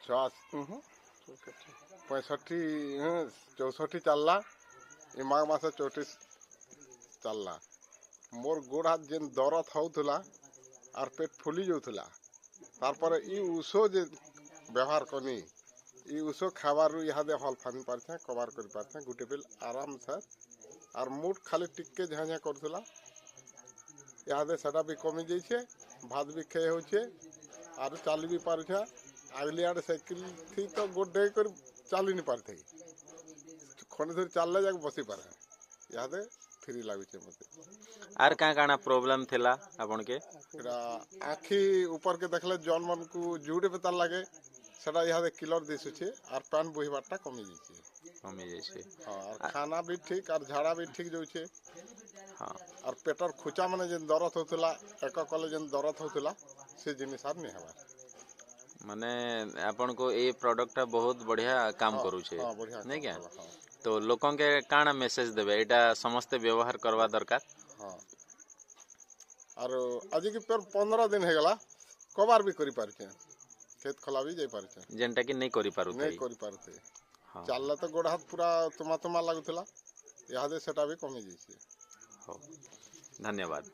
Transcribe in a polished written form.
65 64 चलला ए माघ मास 34 चलला मोर गोड़ हाथ जेन दरद होउथला और पेट फुली जाउथला तार पर ई उषो जे व्यवहार कनी ई उषो खाबार इहादे हल फानी पारछे कवर कर पारछे गुटे बेल आराम से और मुड खाली टिक्के झाझा करथला इहादे सेटा भी कमी जाइछे भात भी खे होछे और चाली भी पारछे आगली आड़े साइकिल थी तो गोडे कर चाली नहीं पारथे खंडे धरी चलले जाके बसी पारे इहादे फ्री लागुचे मते आर का काना प्रॉब्लम थिला आपन के एरा आखी ऊपर के देखले जन मन को जुड़े बेतार लागे सेटा इहादे क्लियर दिसुचे और पान बोहिबाटा कमी जाइछे हां और खाना भी ठीक और झाड़ा भी ठीक जाउछे हां और पेटर खुचा माने जे दरद होतला एक कले जे दरद होतला से जिनिस आर नहीं हवा माने आपन को ए प्रोडक्ट बहुत बढ़िया काम करू छे हां बढ़िया नहीं क्या हां तो लोगों के काना मैसेज देबे एटा समस्त व्यवहार करवा दरकार हां और आज की पर 15 दिन हे गला कबार भी करी पारछे खेत खला भी जाई पारछे जेनटा कि नहीं करी पारु नहीं करी पारते हां चलला तो गोड़ हाथ पूरा तुमा तुमा लागुतला यादे सेटा भी कमी जाइछे हो धन्यवाद।